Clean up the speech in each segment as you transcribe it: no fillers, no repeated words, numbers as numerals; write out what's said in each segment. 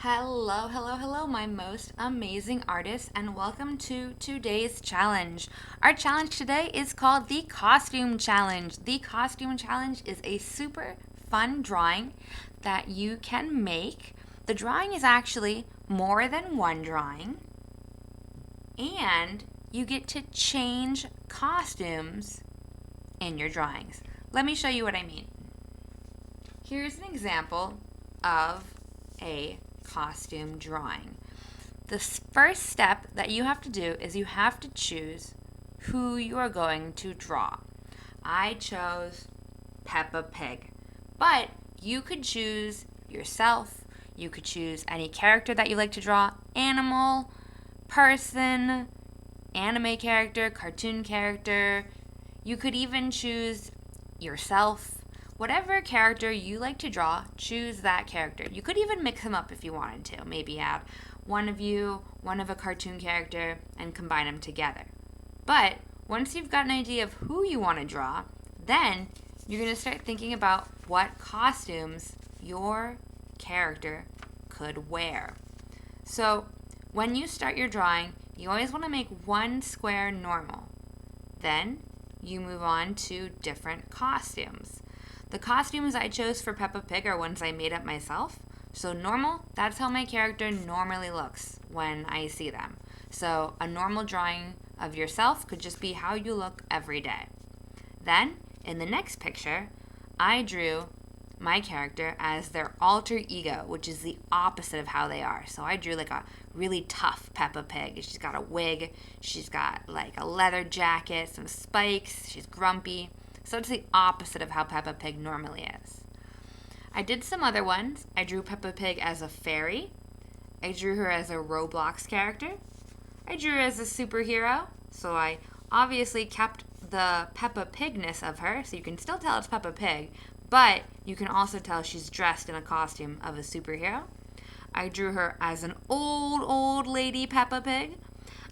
Hello, hello, hello, my most amazing artists, and welcome to today's challenge. Our challenge today is called the Costume Challenge. The Costume Challenge is a super fun drawing that you can make. The drawing is actually more than one drawing, and you get to change costumes in your drawings. Let me show you what I mean. Here's an example of a costume drawing. The first step that you have to do is you have to choose who you are going to draw. I chose Peppa Pig, but you could choose yourself. You could choose any character that you like to draw: animal, person, anime character, cartoon character. You could even choose yourself. Whatever character you like to draw, choose that character. You could even mix them up if you wanted to. Maybe add one of you, one of a cartoon character, and combine them together. But once you've got an idea of who you want to draw, then you're going to start thinking about what costumes your character could wear. So when you start your drawing, you always want to make one square normal. Then you move on to different costumes. The costumes I chose for Peppa Pig are ones I made up myself. So normal, that's how my character normally looks when I see them. So a normal drawing of yourself could just be how you look every day. Then, in the next picture, I drew my character as their alter ego, which is the opposite of how they are. So I drew like a really tough Peppa Pig. She's got a wig, she's got like a leather jacket, some spikes, she's grumpy. So it's the opposite of how Peppa Pig normally is. I did some other ones. I drew Peppa Pig as a fairy. I drew her as a Roblox character. I drew her as a superhero. So I obviously kept the Peppa Pigness of her, so you can still tell it's Peppa Pig, but you can also tell she's dressed in a costume of a superhero. I drew her as an old lady Peppa Pig.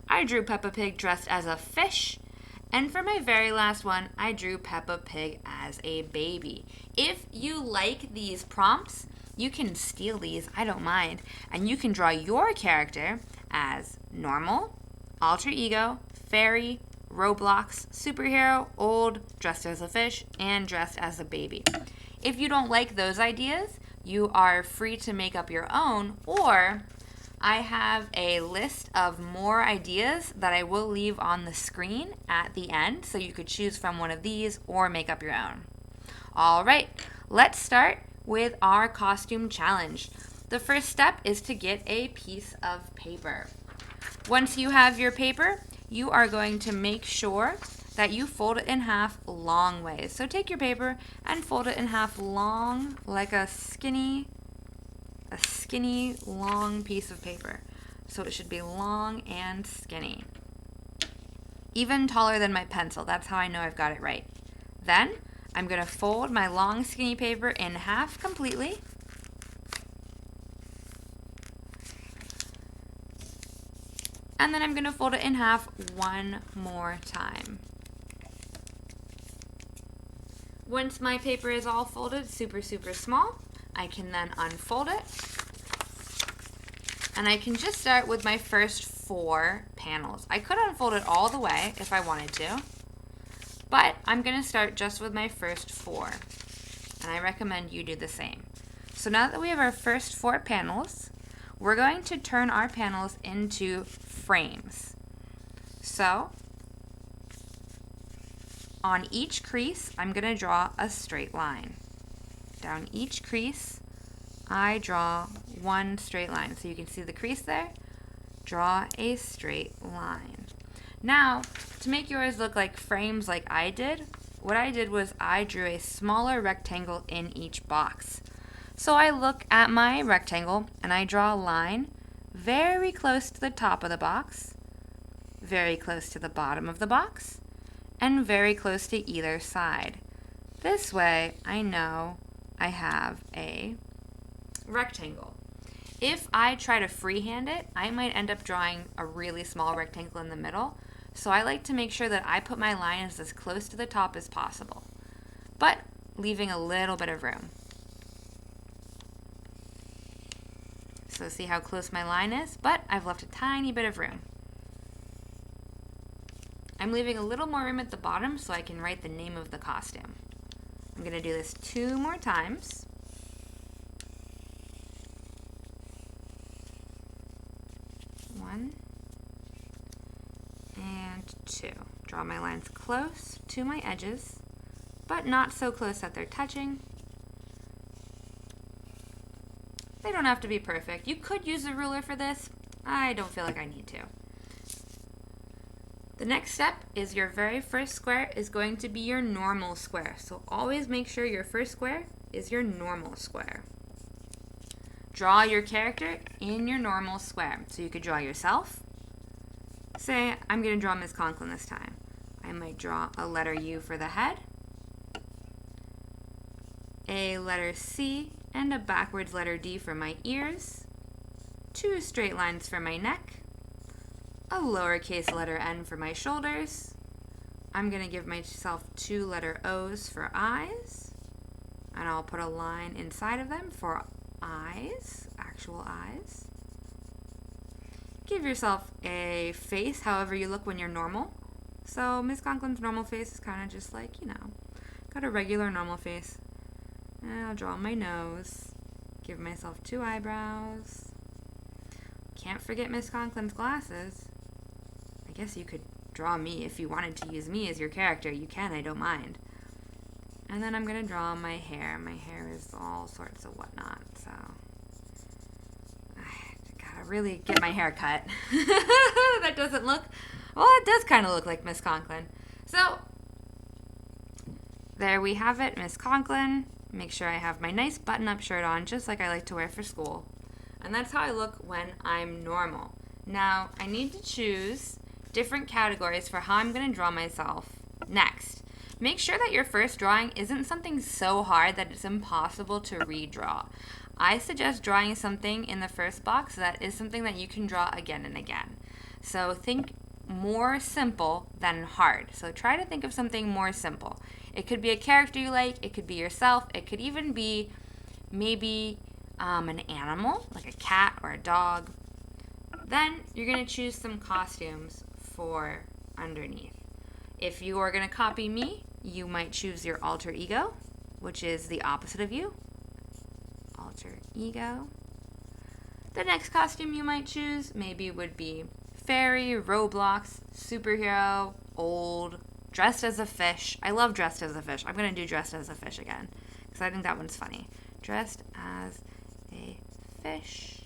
I drew Peppa Pig dressed as a fish. And for my very last one, I drew Peppa Pig as a baby. If you like these prompts, you can steal these, I don't mind, and you can draw your character as normal, alter ego, fairy, Roblox, superhero, old, dressed as a fish, and dressed as a baby. If you don't like those ideas, you are free to make up your own, or I have a list of more ideas that I will leave on the screen at the end, so you could choose from one of these or make up your own. All right, let's start with our costume challenge. The first step is to get a piece of paper. Once you have your paper, you are going to make sure that you fold it in half long ways. So take your paper and fold it in half long, like a skinny long piece of paper. So it should be long and skinny. Even taller than my pencil. That's how I know I've got it right. Then I'm going to fold my long skinny paper in half completely. And then I'm going to fold it in half one more time. Once my paper is all folded super small, I can then unfold it. And I can just start with my first 4 panels. I could unfold it all the way if I wanted to, but I'm going to start just with my first 4. And I recommend you do the same. So now that we have our first 4 panels, we're going to turn our panels into frames. So on each crease, I'm going to draw a straight line. Down each crease, I draw one straight line. So you can see the crease there. Draw a straight line. Now, to make yours look like frames like I did, what I did was I drew a smaller rectangle in each box. So I look at my rectangle and I draw a line very close to the top of the box, very close to the bottom of the box, and very close to either side. This way, I know I have a rectangle. If I try to freehand it, I might end up drawing a really small rectangle in the middle. So I like to make sure that I put my lines as close to the top as possible, but leaving a little bit of room. So see how close my line is, but I've left a tiny bit of room. I'm leaving a little more room at the bottom so I can write the name of the costume. I'm going to do this 2 more times. One and 2. Draw my lines close to my edges, but not so close that they're touching. They don't have to be perfect. You could use a ruler for this. I don't feel like I need to. The next step is your very first square is going to be your normal square. So always make sure your first square is your normal square. Draw your character in your normal square. So you could draw yourself. Say, I'm going to draw Miss Conklin this time. I might draw a letter U for the head, a letter C, and a backwards letter D for my ears, 2 straight lines for my neck, a lowercase letter N for my shoulders. I'm going to give myself 2 letter O's for eyes, and I'll put a line inside of them for eyes, actual eyes. Give yourself a face however you look when you're normal. So Miss Conklin's normal face is kind of just like, got a regular normal face. And I'll draw my nose. Give myself 2 eyebrows. Can't forget Miss Conklin's glasses. I guess you could draw me if you wanted to use me as your character. You can, I don't mind. And then I'm going to draw my hair. My hair is all sorts of whatnot, so really get my hair cut. That doesn't look, well, it does kind of look like Miss Conklin. So there we have it, Miss Conklin. Make sure I have my nice button-up shirt on, just like I like to wear for school. And that's how I look when I'm normal. Now, I need to choose different categories for how I'm going to draw myself next. Make sure that your first drawing isn't something so hard that it's impossible to redraw. I suggest drawing something in the first box that is something that you can draw again and again. So think more simple than hard. So try to think of something more simple. It could be a character you like, it could be yourself, it could even be maybe an animal, like a cat or a dog. Then you're going to choose some costumes for underneath. If you are going to copy me, you might choose your alter ego, which is the opposite of you. Alter ego. The next costume you might choose maybe would be fairy, Roblox, superhero, old, dressed as a fish. I love dressed as a fish. I'm going to do dressed as a fish again because I think that one's funny. Dressed as a fish.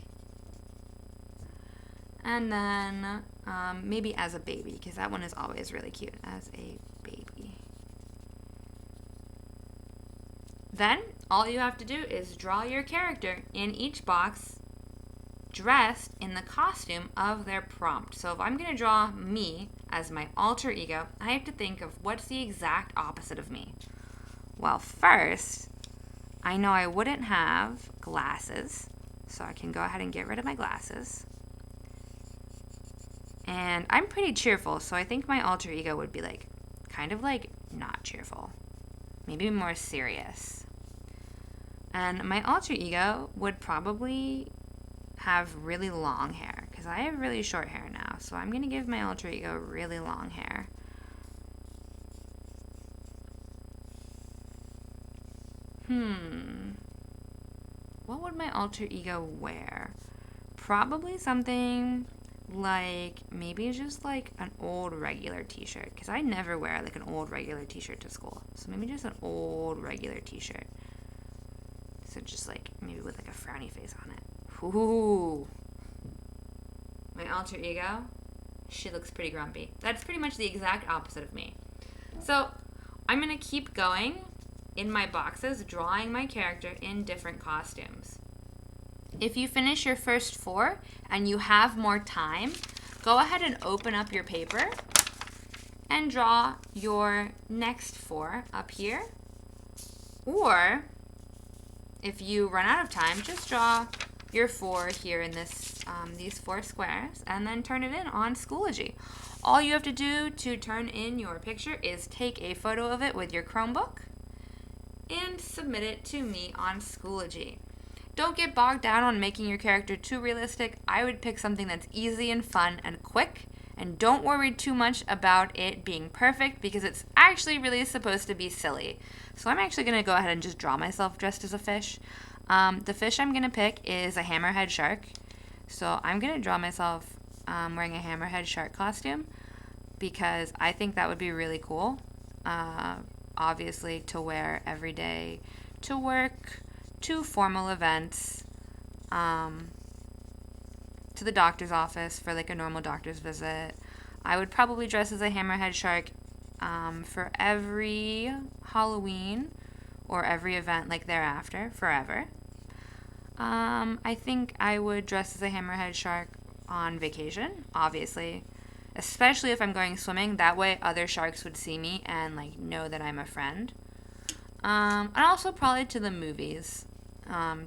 And then maybe as a baby because that one is always really cute, as a baby. Then all you have to do is draw your character in each box dressed in the costume of their prompt. So if I'm going to draw me as my alter ego, I have to think of what's the exact opposite of me. Well, first, I know I wouldn't have glasses, so I can go ahead and get rid of my glasses. And I'm pretty cheerful, so I think my alter ego would be like, kind of like not cheerful. Maybe more serious. And my alter ego would probably have really long hair, because I have really short hair now, so I'm going to give my alter ego really long hair. What would my alter ego wear? Probably something like, maybe just like an old regular t-shirt, because I never wear like an old regular t-shirt to school. So maybe just an old regular t-shirt. So just like, maybe with like a frowny face on it. Ooh. My alter ego, she looks pretty grumpy. That's pretty much the exact opposite of me. So I'm going to keep going in my boxes, drawing my character in different costumes. If you finish your first 4 and you have more time, go ahead and open up your paper and draw your next 4 up here. Or if you run out of time, just draw your 4 here in this these 4 squares and then turn it in on Schoology. All you have to do to turn in your picture is take a photo of it with your Chromebook and submit it to me on Schoology. Don't get bogged down on making your character too realistic. I would pick something that's easy and fun and quick, and don't worry too much about it being perfect because it's actually really supposed to be silly. So I'm actually going to go ahead and just draw myself dressed as a fish. The fish I'm going to pick is a hammerhead shark. So I'm going to draw myself wearing a hammerhead shark costume because I think that would be really cool. Obviously, to wear every day to work, to formal events, to the doctor's office for like a normal doctor's visit. I would probably dress as a hammerhead shark for every Halloween or every event like thereafter, forever. I think I would dress as a hammerhead shark on vacation, obviously, especially if I'm going swimming. That way, other sharks would see me and like know that I'm a friend. And also probably to the movies.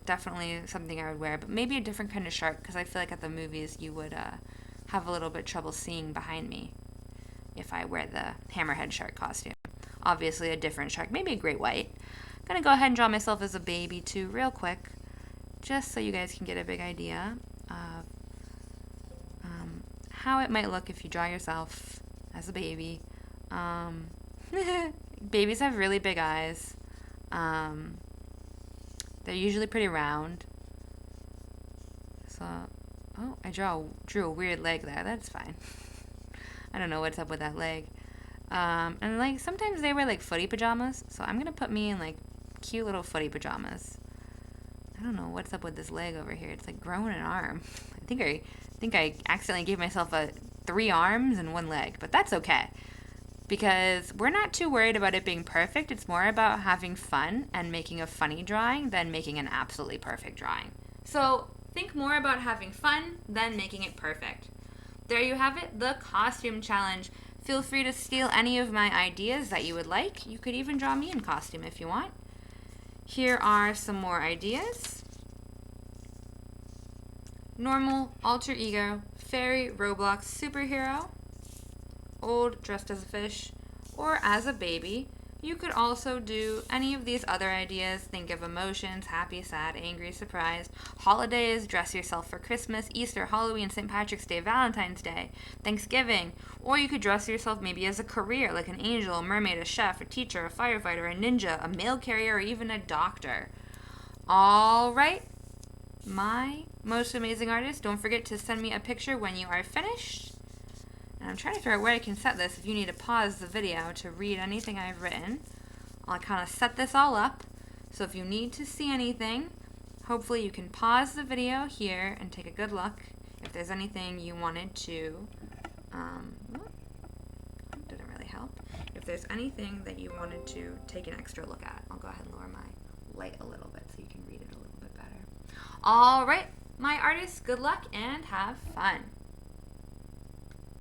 Definitely something I would wear, but maybe a different kind of shark because I feel like at the movies you would have a little bit trouble seeing behind me if I wear the hammerhead shark costume. Obviously, a different shark, maybe a great white. I'm gonna go ahead and draw myself as a baby too, real quick, just so you guys can get a big idea of how it might look if you draw yourself as a baby. Babies have really big eyes. They're usually pretty round. So, oh, I drew a weird leg there. That's fine. I don't know what's up with that leg. And like sometimes they wear like footy pajamas, so I'm gonna put me in like cute little footy pajamas. I don't know what's up with this leg over here. It's like growing an arm. I think I accidentally gave myself 3 arms and 1 leg, but that's okay. Because we're not too worried about it being perfect. It's more about having fun and making a funny drawing than making an absolutely perfect drawing. So think more about having fun than making it perfect. There you have it, the costume challenge. Feel free to steal any of my ideas that you would like. You could even draw me in costume if you want. Here are some more ideas. Normal, alter ego, fairy, Roblox, superhero, old, dressed as a fish, or as a baby. You could also do any of these other ideas. Think of emotions, happy, sad, angry, surprised. Holidays, dress yourself for Christmas, Easter, Halloween, St. Patrick's Day, Valentine's Day, Thanksgiving. Or you could dress yourself maybe as a career, like an angel, a mermaid, a chef, a teacher, a firefighter, a ninja, a mail carrier, or even a doctor. All right, my most amazing artist, don't forget to send me a picture when you are finished. And I'm trying to figure out where I can set this if you need to pause the video to read anything I've written. I'll kind of set this all up. So if you need to see anything, hopefully you can pause the video here and take a good look. If there's anything you wanted to, that didn't really help. If there's anything that you wanted to take an extra look at, I'll go ahead and lower my light a little bit so you can read it a little bit better. All right, my artists, good luck and have fun.